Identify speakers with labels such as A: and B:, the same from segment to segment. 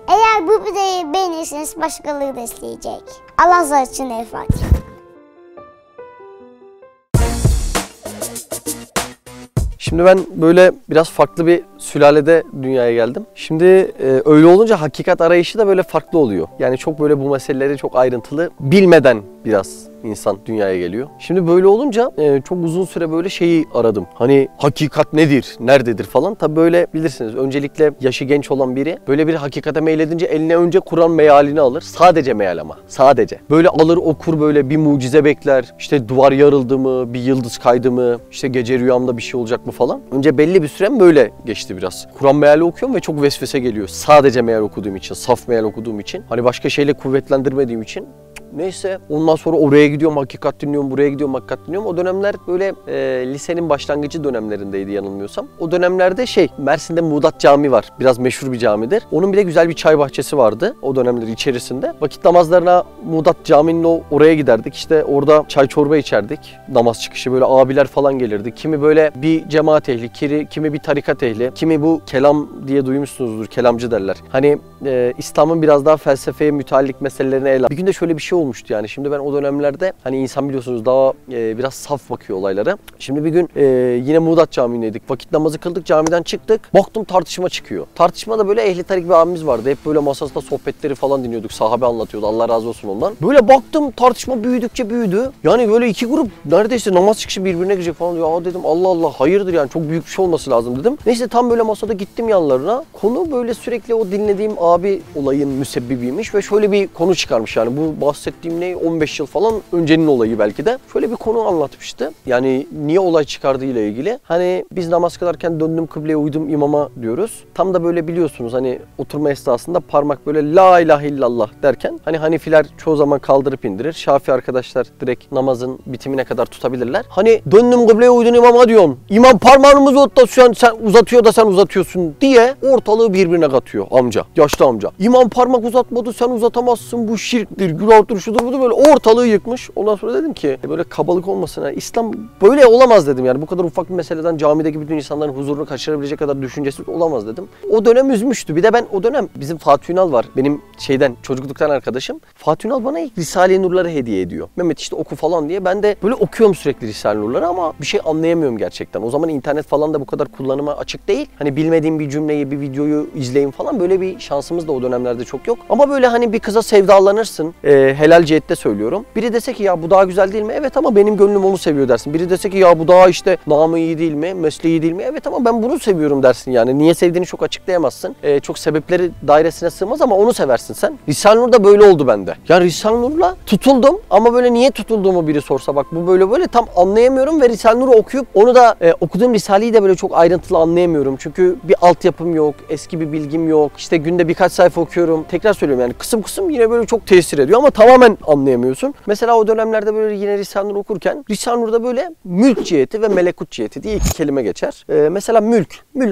A: Eğer bu videoyu beğenirseniz başkaları da isteyecek. Allah razı olsun El Fatiha.
B: Şimdi ben böyle biraz farklı bir sülalede dünyaya geldim. Şimdi öyle olunca hakikat arayışı da böyle farklı oluyor. Yani çok böyle bu meseleleri çok ayrıntılı bilmeden biraz insan dünyaya geliyor. Şimdi böyle olunca çok uzun süre böyle şeyi aradım. Hani hakikat nedir, nerededir falan. Tabii böyle bilirsiniz öncelikle yaşı genç olan biri böyle bir hakikate meyledince eline önce Kur'an mealini alır. Sadece meal ama. Sadece. Böyle alır okur böyle bir mucize bekler. İşte duvar yarıldı mı, bir yıldız kaydı mı, işte gece rüyamda bir şey olacak mı falan. Önce belli bir sürem böyle geçti biraz. Kur'an meali okuyorum ve çok vesvese geliyor. Sadece meal okuduğum için, saf meal okuduğum için. Hani başka şeyle kuvvetlendirmediğim için. Neyse ondan sonra oraya gidiyorum, hakikat dinliyorum, buraya gidiyorum, hakikat dinliyorum. O dönemler böyle lisenin başlangıcı dönemlerindeydi yanılmıyorsam. O dönemlerde Mersin'de Muğdat Camii var. Biraz meşhur bir camidir. Onun bir de güzel bir çay bahçesi vardı o dönemler içerisinde. Vakit namazlarına Muğdat Camii'nin oraya giderdik. İşte orada çay çorba içerdik. Namaz çıkışı böyle abiler falan gelirdi. Kimi böyle bir cemaat ehli, kimi bir tarikat ehli, kimi bu kelam diye duymuşsunuzdur, kelamcı derler. Hani İslam'ın biraz daha felsefeye müteallik meselelerine ele. Bir gün de şöyle bir şey olmuştu yani. Şimdi ben o dönemlerde hani insan biliyorsunuz daha biraz saf bakıyor olaylara. Şimdi bir gün yine Muğdat Camii'ndeydik. Vakit namazı kıldık, camiden çıktık. Baktım tartışma çıkıyor. Tartışmada böyle ehli tarik bir abimiz vardı. Hep böyle masasında sohbetleri falan dinliyorduk. Sahabe anlatıyordu. Allah razı olsun ondan. Böyle baktım tartışma büyüdükçe büyüdü. Yani böyle iki grup neredeyse namaz çıkışı birbirine girecek falan. Ya dedim Allah Allah hayırdır yani çok büyük bir şey olması lazım dedim. Neyse tam böyle masada gittim yanlarına. Konu böyle sürekli o dinlediğim abi olayın müsebbibiymiş ve şöyle bir konu çıkarmış yani. Bu bahsettiğim ne 15 yıl falan öncenin olayı belki de. Şöyle bir konu anlatmıştı. Yani niye olay çıkardığı ile ilgili. Hani biz namaz kılarken döndüm kıbleye uydum imama diyoruz. Tam da böyle biliyorsunuz hani oturma esnasında parmak böyle la ilahe illallah derken hani Hanifiler çoğu zaman kaldırıp indirir. Şafii arkadaşlar direkt namazın bitimine kadar tutabilirler. Hani döndüm kıbleye uydun imama diyorsun. İmam parmağını uzatıyor sen uzatıyor da sen uzatıyorsun diye ortalığı birbirine katıyor amca. Yaşlı amca. İmam parmak uzatmadı sen uzatamazsın bu şirktir, günahtır, şudur budur böyle ortalığı yıkmış. Ondan sonra dedim ki böyle kabalık olmasın. Yani İslam böyle olamaz dedim yani. Bu kadar ufak bir meseleden camideki bütün insanların huzurunu kaçırabilecek kadar düşüncesiz olamaz dedim. O dönem üzmüştü. Bir de ben o dönem bizim Fatih Ünal var. Benim çocukluktan arkadaşım. Fatih Ünal bana ilk Risale-i Nur'ları hediye ediyor. Mehmet işte oku falan diye. Ben de böyle okuyorum sürekli Risale-i Nur'ları ama bir şey anlayamıyorum gerçekten. O zaman internet falan da bu kadar kullanıma açık değil. Hani bilmediğim bir cümleyi, bir videoyu izleyin falan böyle bir şansımız da o dönemlerde çok yok. Ama böyle hani bir kıza sevdalanırsın. Helal cihette söylüyorum. Biri dese ki ya bu daha güzel değil mi? Evet ama benim gönlüm onu seviyor dersin. Biri dese ki ya bu daha işte namı iyi değil mi? Mesleği iyi değil mi? Evet ama ben bunu seviyorum dersin yani. Niye sevdiğini çok açıklayamazsın. Çok sebepleri dairesine sığmaz ama onu seversin sen. Risale-i Nur da böyle oldu bende. Yani Risale-i Nur'la tutuldum ama böyle niye tutulduğumu biri sorsa bak bu böyle tam anlayamıyorum ve Risale-i Nur'u okuyup onu da okuduğum Risale'yi de böyle çok ayrıntılı anlayamıyorum. Çünkü bir altyapım yok, eski bir bilgim yok. İşte günde birkaç sayfa okuyorum. Tekrar söylüyorum yani kısım yine böyle çok tesir ediyor ama tamamen anlayamıyorsun. Mesela o dönemlerde böyle yine Risale-i Nur okurken Risale-i Nur'da böyle mülk ciheti ve melekut ciheti diye iki kelime geçer. Mesela mülk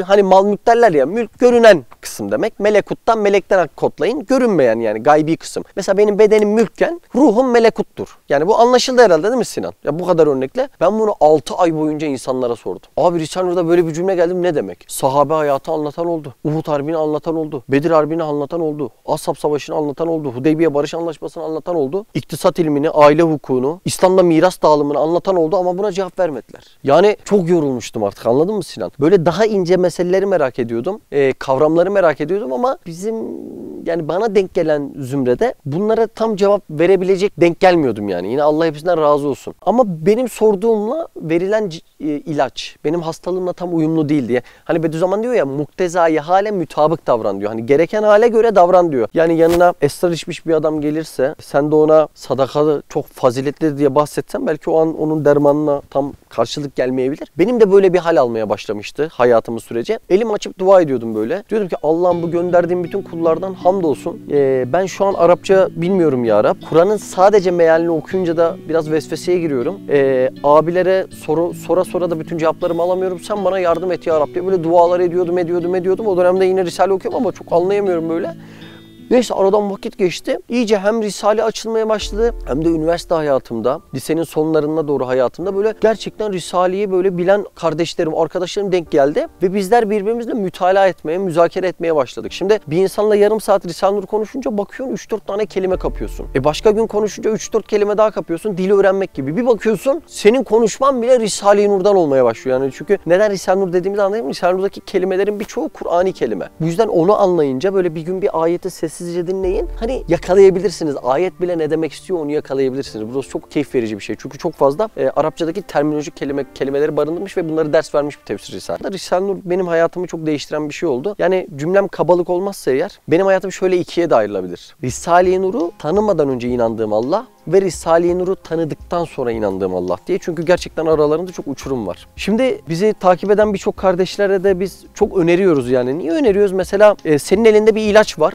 B: hani mal mülk derler ya mülk görünen kısım demek. Melekuttan melekten kodlayın görünmeyen yani gaybi kısım. Mesela benim bedenim mülkken ruhum melekuttur. Yani bu anlaşıldı herhalde değil mi Sinan? Ya bu kadar örnekle. Ben bunu 6 ay boyunca insanlara sordum. Abi Risale-i Nur'da böyle bir cümle geldi ne demek? Sahabe hayatı anlatan oldu. Uhud Harbi'ni anlatan oldu. Bedir Harbi'ni anlatan oldu. Ashab Savaşı'nı anlatan oldu. Hudeybiye Barış Anlaşması'nı anlatan oldu. İktisat ilmini, aile hukukunu, İslam'da miras dağılımını anlatan oldu ama buna cevap vermediler. Yani çok yorulmuştum artık anladın mı Sinan? Böyle daha ince meseleleri merak ediyordum. Kavramları merak ediyordum ama bizim yani bana denk gelen zümrede bunlara tam cevap verebilecek denk gelmiyordum yani. Yine Allah hepsinden razı olsun. Ama benim sorduğumla verilen ilaç benim hastalığımla tam uyumlu değil diye. Hani Bediüzzaman diyor ya muktezai hale mütabık davran diyor. Hani gereken hale göre davran diyor. Yani yanına esrar içmiş bir adam gelirse sen de ona sadakalı çok faziletli diye bahsetsen belki o an onun dermanına tam karşılık gelmeyebilir. Benim de böyle bir hal almaya başlamıştı hayatımın süreci. Elim açıp dua ediyordum böyle. Diyordum ki Allah'ım bu gönderdiğim bütün kullardan hamdolsun. Ben şu an Arapça bilmiyorum ya Rab. Kur'an'ın sadece mealini okuyunca da biraz vesveseye giriyorum. Abilere sonra da bütün cevaplarımı alamıyorum. Sen bana yardım et ya Rab diye böyle dualar ediyordum. O dönemde yine Risale okuyorum ama çok anlayamıyorum böyle. Neyse aradan vakit geçti. İyice hem Risale açılmaya başladı hem de üniversite hayatımda, lisenin sonlarına doğru hayatımda böyle gerçekten Risale'yi böyle bilen kardeşlerim, arkadaşlarım denk geldi. Ve bizler birbirimizle mütalaa etmeye, müzakere etmeye başladık. Şimdi bir insanla yarım saat Risale-i Nur konuşunca bakıyorsun 3-4 tane kelime kapıyorsun. Başka gün konuşunca 3-4 kelime daha kapıyorsun. Dili öğrenmek gibi. Bir bakıyorsun senin konuşman bile Risale-i Nur'dan olmaya başlıyor. Yani çünkü neden Risale-i Nur dediğimizi anlayayım mı? Risale-i Nur'daki kelimelerin birçoğu Kur'ani kelime. Bu yüzden onu anlayınca böyle bir gün bir ayeti sessizce dinleyin. Hani yakalayabilirsiniz. Ayet bile ne demek istiyor onu yakalayabilirsiniz. Burası çok keyif verici bir şey. Çünkü çok fazla Arapçadaki terminolojik kelimeleri barındırmış ve bunları ders vermiş bir tefsir Risale. Risale-i Nur benim hayatımı çok değiştiren bir şey oldu. Yani cümlem kabalık olmazsa eğer benim hayatım şöyle ikiye de ayrılabilir. Risale-i Nur'u tanımadan önce inandığım Allah ve Risale-i Nur'u tanıdıktan sonra inandığım Allah diye. Çünkü gerçekten aralarında çok uçurum var. Şimdi bizi takip eden birçok kardeşlere de biz çok öneriyoruz yani. Niye öneriyoruz? Mesela senin elinde bir ilaç var.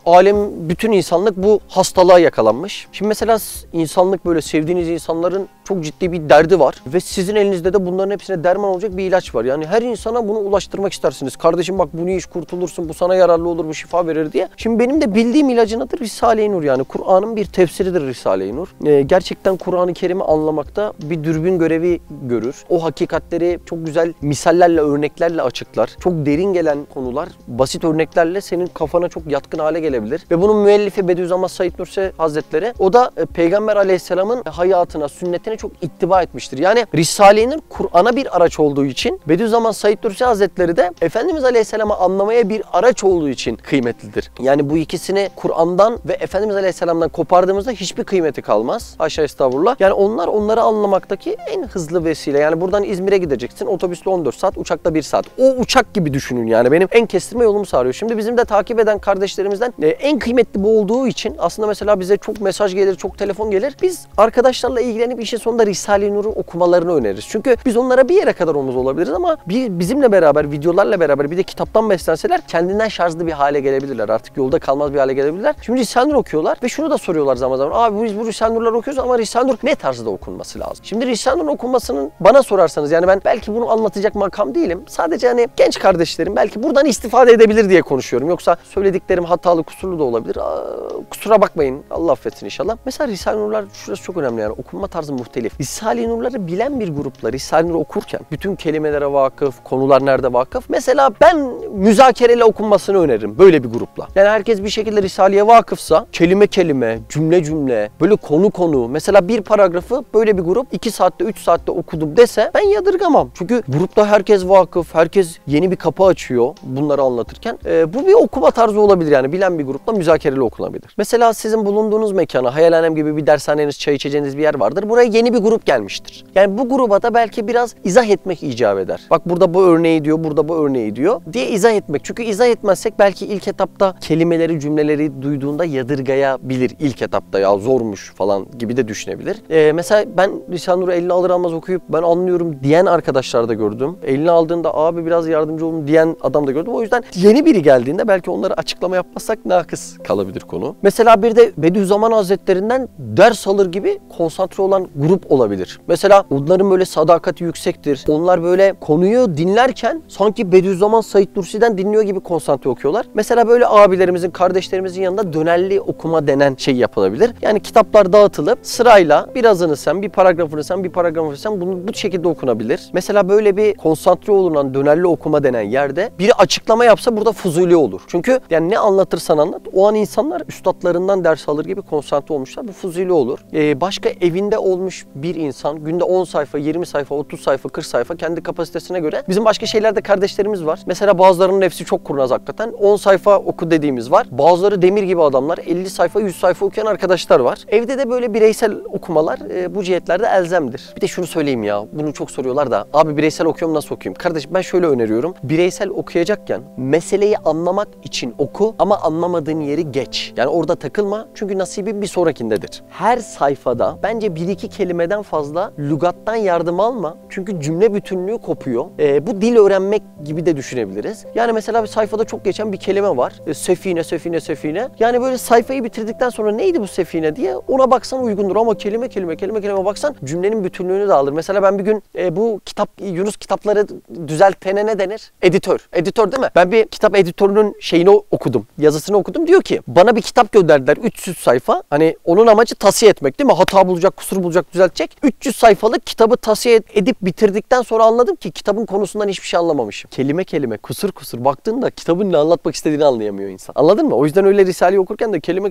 B: Alem, bütün insanlık bu hastalığa yakalanmış. Şimdi mesela insanlık böyle sevdiğiniz insanların çok ciddi bir derdi var. Ve sizin elinizde de bunların hepsine derman olacak bir ilaç var. Yani her insana bunu ulaştırmak istersiniz. Kardeşim bak bunu iç kurtulursun, bu sana yararlı olur, bu şifa verir diye. Şimdi benim de bildiğim ilacın adı Risale-i Nur yani. Kur'an'ın bir tefsiridir Risale-i Nur. Gerçekten Kur'an-ı Kerim'i anlamakta bir dürbün görevi görür. O hakikatleri çok güzel misallerle, örneklerle açıklar. Çok derin gelen konular basit örneklerle senin kafana çok yatkın hale gelebilir. Ve bunun müellifi Bediüzzaman Said Nursi Hazretleri o da Peygamber Aleyhisselam'ın hayatına, sünnetine çok ittiba etmiştir. Yani Risale-i Nur Kur'an'a bir araç olduğu için Bediüzzaman Said Nursi Hazretleri de Efendimiz Aleyhisselam'ı anlamaya bir araç olduğu için kıymetlidir. Yani bu ikisini Kur'an'dan ve Efendimiz Aleyhisselam'dan kopardığımızda hiçbir kıymeti kalmaz. Haşa estağfurullah. Yani onları anlamaktaki en hızlı vesile. Yani buradan İzmir'e gideceksin. Otobüsle 14 saat, uçakla 1 saat. O uçak gibi düşünün yani. Benim en kestirme yolumu sağlıyor. Şimdi bizim de takip eden kardeşlerimizden en kıymetli bu olduğu için aslında mesela bize çok mesaj gelir, çok telefon gelir. Biz arkadaşlarla ilgilenip işin sonunda Risale-i Nur'u okumalarını öneririz. Çünkü biz onlara bir yere kadar omuz olabiliriz ama bizimle beraber, videolarla beraber bir de kitaptan beslenseler kendinden şarjlı bir hale gelebilirler. Artık yolda kalmaz bir hale gelebilirler. Şimdi Risale-i Nur okuyorlar ve şunu da soruyorlar zaman zaman. Abi biz bu Risale-i Nur'ları okuyoruz ama Risale-i Nur ne tarzda okunması lazım? Şimdi Risale-i Nur okunmasının bana sorarsanız yani ben belki bunu anlatacak makam değilim. Sadece hani genç kardeşlerim belki buradan istifade edebilir diye konuşuyorum. Yoksa söylediklerim hatalı, kusurlu da olabilir. Kusura bakmayın. Allah affetsin inşallah. Mesela Risale-i Nurlar şurası çok önemli yani. Okunma tarzı muhtelif. Risale-i Nur'ları bilen bir grupla Risale-i Nur okurken bütün kelimelere vakıf, konular nerede vakıf. Mesela ben müzakereyle okunmasını öneririm böyle bir grupla. Yani herkes bir şekilde Risale'ye vakıfsa kelime kelime, cümle cümle, böyle konu konu. Mesela bir paragrafı böyle bir grup 2 saatte 3 saatte okudum dese ben yadırgamam. Çünkü grupta herkes vakıf, herkes yeni bir kapı açıyor bunları anlatırken. Bu bir okuma tarzı olabilir yani. Bilen bir grupla müzakereli okunabilir. Mesela sizin bulunduğunuz mekana, hayalhanem gibi bir dershaneniz, çay içeceğiniz bir yer vardır. Buraya yeni bir grup gelmiştir. Yani bu gruba da belki biraz izah etmek icap eder. Bak burada bu örneği diyor, burada bu örneği diyor diye izah etmek. Çünkü izah etmezsek belki ilk etapta kelimeleri, cümleleri duyduğunda yadırgayabilir. İlk etapta ya zormuş falan gibi de düşünebilir. Mesela ben Risale-i Nur'u eline alır almaz okuyup ben anlıyorum diyen arkadaşlar da gördüm. Eline aldığında abi biraz yardımcı olun diyen adam da gördüm. O yüzden yeni biri geldiğinde belki onlara açıklama yapmazsak nakıs kalabilir konu. Mesela bir de Bediüzzaman Hazretlerinden ders alır gibi konsantre olan grup olabilir. Mesela onların böyle sadakati yüksektir. Onlar böyle konuyu dinlerken sanki Bediüzzaman Said Nursi'den dinliyor gibi konsantre okuyorlar. Mesela böyle abilerimizin, kardeşlerimizin yanında dönerli okuma denen şey yapılabilir. Yani kitaplar dağıtılıp sırayla birazını sen, bir paragrafını sen, bir paragrafını sen bu şekilde okunabilir. Mesela böyle bir konsantre olunan dönerli okuma denen yerde biri açıklama yapsa burada fuzuli olur. Çünkü yani ne anlatırsan anlat o an insanlar üstadlarından ders alır gibi konsantre olmuşlar. Bu fuzuli olur. Başka evinde olmuş bir insan günde 10 sayfa, 20 sayfa, 30 sayfa, 40 sayfa kendi kapasitesine göre. Bizim başka şeylerde kardeşlerimiz var. Mesela bazılarının nefsi çok kurnaz hakikaten. 10 sayfa oku dediğimiz var. Bazıları demir gibi adamlar. 50 sayfa, 100 sayfa okuyan arkadaşlar var. Evde de böyle bireysel okumalar bu cihetlerde elzemdir. Bir de şunu söyleyeyim ya. Bunu çok soruyorlar da. Abi bireysel okuyorum nasıl okuyayım? Kardeşim ben şöyle öneriyorum. Bireysel okuyacakken meseleyi anlamak için oku ama anlamadığın yeri geç. Yani orada takılma. Çünkü nasibin bir sonrakindedir. Her sayfada bence bir iki kelime kelimeden fazla lügattan yardım alma. Çünkü cümle bütünlüğü kopuyor. Bu dil öğrenmek gibi de düşünebiliriz. Yani mesela bir sayfada çok geçen bir kelime var. Sefine, sefine, sefine. Yani böyle sayfayı bitirdikten sonra neydi bu sefine diye ona baksan uygundur ama kelime baksan cümlenin bütünlüğünü de alır. Mesela ben bir gün bu Yunus kitapları düzeltene ne denir? Editör. Editör değil mi? Ben bir kitap editörünün şeyini okudum. Yazısını okudum. Diyor ki bana bir kitap gönderdiler 300 sayfa. Hani onun amacı tavsiye etmek değil mi? Hata bulacak, kusur bulacak, düzeltecek. 300 sayfalık kitabı tavsiye edip bitirdikten sonra anladım ki kitabın konusundan hiçbir şey anlamamışım. Kelime, kusur baktığında kitabın ne anlatmak istediğini anlayamıyor insan. Anladın mı? O yüzden öyle Risale'yi okurken de kelime.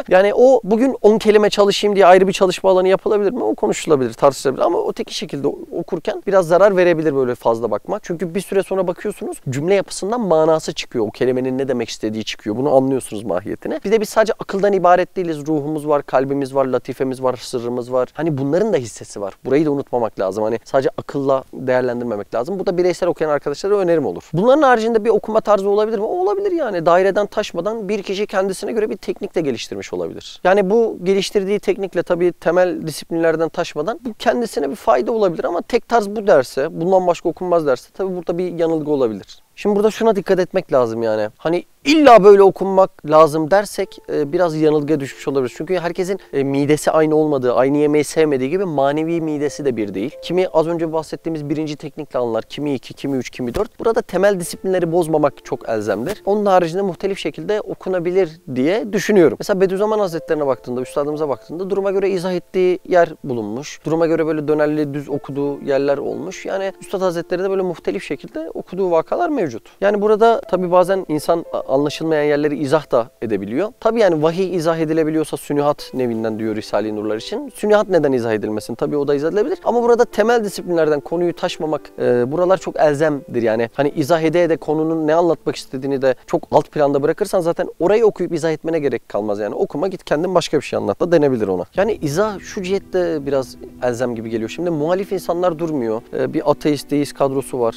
B: Yani o bugün 10 kelime çalışayım diye ayrı bir çalışma alanı yapılabilir mi? O konuşulabilir, tartışılabilir ama öteki şekilde okurken biraz zarar verebilir böyle fazla bakmak. Çünkü bir süre sonra bakıyorsunuz cümle yapısından manası çıkıyor. O kelimenin ne demek istediği çıkıyor. Bunu anlıyorsunuz mahiyetini. Bir de biz sadece akıldan ibaret değiliz. Ruhumuz var, kalbimiz var, latifemiz var, sırrımız var. Hani bunların da hissesi var. Burayı da unutmamak lazım. Hani sadece akılla değerlendirmemek lazım. Bu da bireysel okuyan arkadaşlara önerim olur. Bunların haricinde bir okuma tarzı olabilir mi? O olabilir yani. Daireden taşmadan bir kişi kendisine göre bir teknikle geliştirmiş olabilir. Yani bu geliştirdiği teknikle tabii temel disiplinlerden taşmadan bu kendisine bir fayda olabilir ama tek tarz bu derse, bundan başka okunmaz derse tabii burada bir yanılgı olabilir. Şimdi burada şuna dikkat etmek lazım yani. Hani illa böyle okunmak lazım dersek biraz yanılgıya düşmüş olabiliriz. Çünkü herkesin midesi aynı olmadığı, aynı yemeği sevmediği gibi manevi midesi de bir değil. Kimi az önce bahsettiğimiz birinci teknikle anlar, kimi 2, kimi 3, kimi 4. Burada temel disiplinleri bozmamak çok elzemdir. Onun haricinde muhtelif şekilde okunabilir diye düşünüyorum. Mesela Bediüzzaman Hazretlerine baktığında, üstadımıza baktığında duruma göre izah ettiği yer bulunmuş. Duruma göre böyle dönerli düz okuduğu yerler olmuş. Yani Üstad Hazretleri de böyle muhtelif şekilde okuduğu vakalar mevcut. Yani burada tabii bazen insan anlaşılmayan yerleri izah da edebiliyor. Tabii yani vahiy izah edilebiliyorsa sünnihat nevinden diyor Risale-i Nurlar için. Sünnihat neden izah edilmesin? Tabii o da izah edilebilir. Ama burada temel disiplinlerden konuyu taşmamak buralar çok elzemdir yani. Hani izah ede konunun ne anlatmak istediğini de çok alt planda bırakırsan zaten orayı okuyup izah etmene gerek kalmaz yani. Okuma git kendin başka bir şey anlat da denebilir ona. Yani izah şu cihette biraz elzem gibi geliyor. Şimdi muhalif insanlar durmuyor. Bir ateist, deist kadrosu var.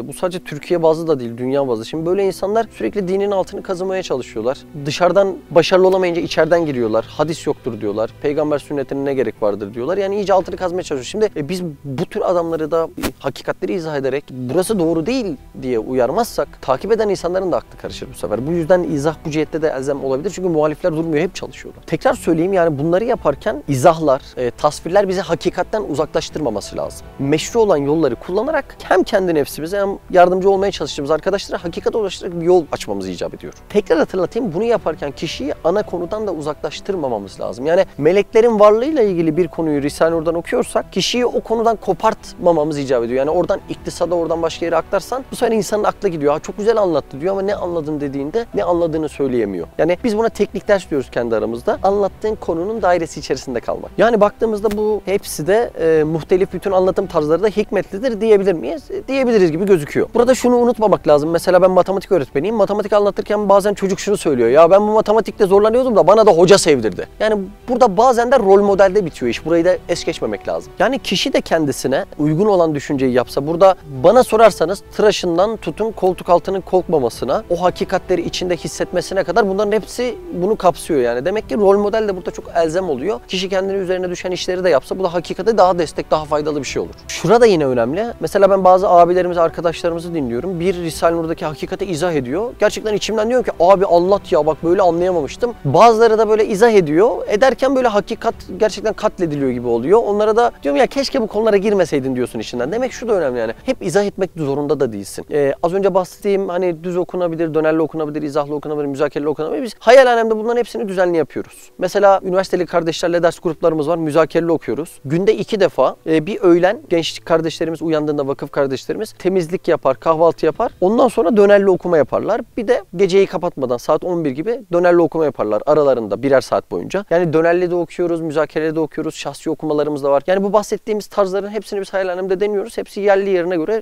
B: Bu sadece Türkiye bazlı da değil, dünya bazlı. Şimdi böyle insanlar sürekli dinin altını kazımaya çalışıyorlar. Dışarıdan başarılı olamayınca içeriden giriyorlar. Hadis yoktur diyorlar. Peygamber sünnetine ne gerek vardır diyorlar. Yani iyice altını kazmaya çalışıyor. Şimdi biz bu tür adamları da hakikatleri izah ederek burası doğru değil diye uyarmazsak takip eden insanların da aklı karışır bu sefer. Bu yüzden izah bu cihette de elzem olabilir. Çünkü muhalifler durmuyor, hep çalışıyorlar. Tekrar söyleyeyim yani bunları yaparken izahlar, tasvirler bizi hakikatten uzaklaştırmaması lazım. Meşru olan yolları kullanarak hem kendi nefsimize hem yardımcı olmaya çalıştığımız arkadaşlara hakikate ulaştırarak bir yol açmamız icap ediyor. Tekrar hatırlatayım, bunu yaparken kişiyi ana konudan da uzaklaştırmamamız lazım. Yani meleklerin varlığıyla ilgili bir konuyu Risale-i Nur'dan okuyorsak kişiyi o konudan kopartmamamız icap ediyor. Yani oradan iktisada, oradan başka yere aktarsan bu sefer insanın aklı gidiyor. Çok güzel anlattı diyor ama ne anladın dediğinde ne anladığını söyleyemiyor. Yani biz buna teknik ders diyoruz kendi aramızda. Anlattığın konunun dairesi içerisinde kalmak. Yani baktığımızda bu hepsi de muhtelif bütün anlatım tarzları da hikmetlidir diyebilir miyiz? Diyebiliriz gibi gözüküyor. Burada şunu unutmamak lazım. Mesela ben matematik öğretmeniyim. Matematik anlatırken bazen çocuk şunu söylüyor. Ya ben bu matematikte zorlanıyordum da bana da hoca sevdirdi. Yani burada bazen de rol modelde bitiyor iş. Burayı da es geçmemek lazım. Yani kişi de kendisine uygun olan düşünceyi yapsa, burada bana sorarsanız tıraşından tutun koltuk altının kolkmamasına, o hakikatleri içinde hissetmesine kadar bunların hepsi bunu kapsıyor yani. Demek ki rol model de burada çok elzem oluyor. Kişi kendine üzerine düşen işleri de yapsa bu da hakikate daha destek, daha faydalı bir şey olur. Şurada yine önemli. Mesela ben bazı abilerimizi, arkadaşlarımızı dinliyorum. Bir Risale-i Nur'daki hakikati izah ediyor. Gerçekten içimden diyorum ki abi anlat ya, bak böyle anlayamamıştım. Bazıları da böyle izah ediyor. Ederken böyle hakikat gerçekten katlediliyor gibi oluyor. Onlara da diyorum ya keşke bu konulara girmeseydin diyorsun içinden. Demek şu da önemli yani. Hep izah etmek zorunda da değilsin. Az önce bahsettiğim hani düz okunabilir, dönerli okunabilir, izahlı okunabilir, müzakereli okunabilir. Biz hayalhanemde bunların hepsini düzenli yapıyoruz. Mesela üniversiteli kardeşlerle ders gruplarımız var. Müzakereli okuyoruz. Günde 2 defa bir öğlen gençlik kardeşlerimiz uyandığında, vakıf kardeşlerimiz temizlik yapar, kahvaltı yapar. Ondan sonra dönerli okuma yaparlar. Bir de geceyi kapatmadan saat 11 gibi dönerli okuma yaparlar aralarında birer saat boyunca. Yani dönerli de okuyoruz, müzakereli de okuyoruz, şahsi okumalarımız da var. Yani bu bahsettiğimiz tarzların hepsini biz hayalhanemde deniyoruz. Hepsi yerli yerine göre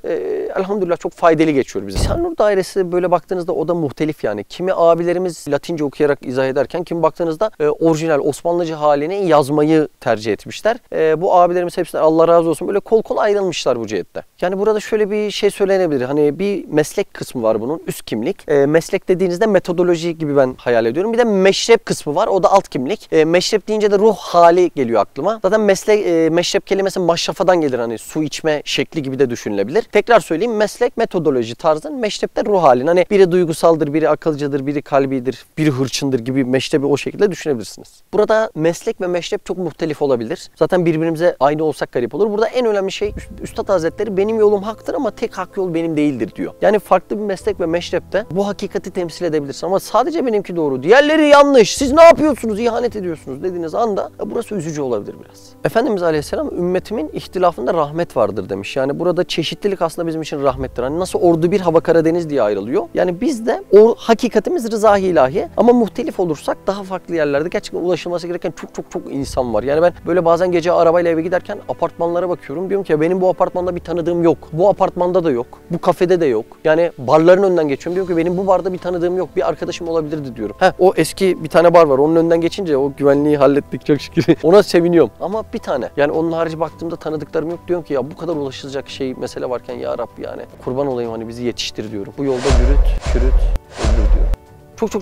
B: elhamdülillah çok faydalı geçiyor bize. Risale-i Nur dairesi böyle baktığınızda o da muhtelif yani. Kimi abilerimiz Latince okuyarak izah ederken kimi baktığınızda orijinal Osmanlıca halini yazmayı tercih etmişler. Bu abilerimiz hepsinden Allah razı olsun böyle kol kol ayrılmışlar bu cihette. Yani burada şöyle bir şey söylenebilir. Hani bir bir meslek kısmı var bunun, üst kimlik. Meslek dediğinizde metodoloji gibi ben hayal ediyorum. Bir de meşrep kısmı var, o da alt kimlik. Meşrep deyince de ruh hali geliyor aklıma. Zaten meşrep kelimesi maşrafadan gelir, hani su içme şekli gibi de düşünülebilir. Tekrar söyleyeyim, meslek metodoloji tarzın, meşrep de ruh halin. Hani biri duygusaldır, biri akılcıdır, biri kalbidir, biri hırçındır gibi meşrebi o şekilde düşünebilirsiniz. Burada meslek ve meşrep çok muhtelif olabilir. Zaten birbirimize aynı olsak garip olur. Burada en önemli şey Üstad Hazretleri benim yolum haktır ama tek hak yol benim değildir diyor. Yani farklı bir meslek ve meşrepte bu hakikati temsil edebilirsin ama sadece benimki doğru, diğerleri yanlış, siz ne yapıyorsunuz, ihanet ediyorsunuz dediğiniz anda burası üzücü olabilir biraz. Efendimiz Aleyhisselam ümmetimin ihtilafında rahmet vardır demiş. Yani burada çeşitlilik aslında bizim için rahmettir. Hani nasıl ordu bir, hava Karadeniz diye ayrılıyor. Yani biz de o hakikatimiz rıza-i ilahi ama muhtelif olursak daha farklı yerlerde gerçekten ulaşılması gereken çok insan var. Yani ben böyle bazen gece arabayla eve giderken apartmanlara bakıyorum. Diyorum ki benim bu apartmanda bir tanıdığım yok. Bu apartmanda da yok. Bu kafede de yok. Yani barların önünden geçiyorum. Diyorum ki benim bu barda bir tanıdığım yok. Bir arkadaşım olabilirdi diyorum. O eski bir tane bar var. Onun önünden geçince o güvenliği hallettik çok şükür. Ona seviniyorum. Ama bir tane. Yani onun harici baktığımda tanıdıklarım yok. Diyorum ki ya bu kadar ulaşılacak mesele varken ya Rabbi yani kurban olayım hani bizi yetiştir diyorum. Bu yolda yürüt, çürüt, öldür diyorum.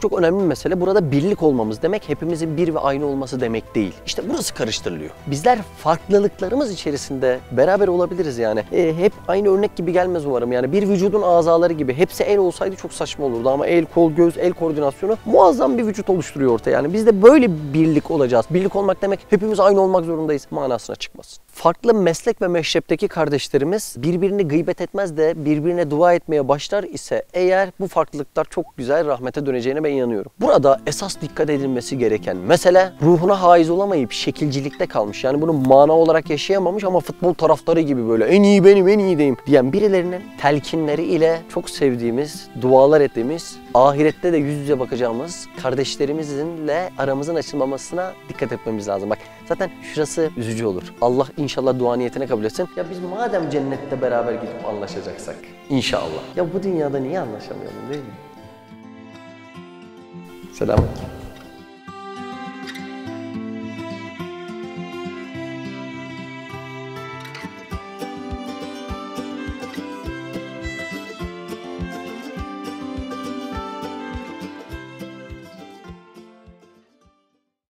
B: Çok önemli bir mesele. Burada birlik olmamız demek hepimizin bir ve aynı olması demek değil. İşte burası karıştırılıyor. Bizler farklılıklarımız içerisinde beraber olabiliriz yani. Hep aynı örnek gibi gelmez umarım. Yani bir vücudun azaları gibi. Hepsi el olsaydı çok saçma olurdu ama el, kol, göz, el koordinasyonu muazzam bir vücut oluşturuyor ortaya. Yani biz de böyle birlik olacağız. Birlik olmak demek hepimiz aynı olmak zorundayız manasına çıkmasın. Farklı meslek ve meşrepteki kardeşlerimiz birbirini gıybet etmez de birbirine dua etmeye başlar ise eğer bu farklılıklar çok güzel rahmete döneceğine ben inanıyorum. Burada esas dikkat edilmesi gereken mesele ruhuna haiz olamayıp şekilcilikte kalmış. Yani bunu mana olarak yaşayamamış ama futbol taraftarı gibi böyle en iyi benim, en iyi deyim diyen birilerinin telkinleri ile çok sevdiğimiz, dualar ettiğimiz, ahirette de yüz yüze bakacağımız kardeşlerimizle aramızın açılmamasına dikkat etmemiz lazım. Bak zaten şurası üzücü olur. Allah İnşallah dua niyetine kabul etsin. Ya biz madem cennette beraber gidip anlaşacaksak inşallah. Ya bu dünyada niye anlaşamayalım değil mi? Selamet.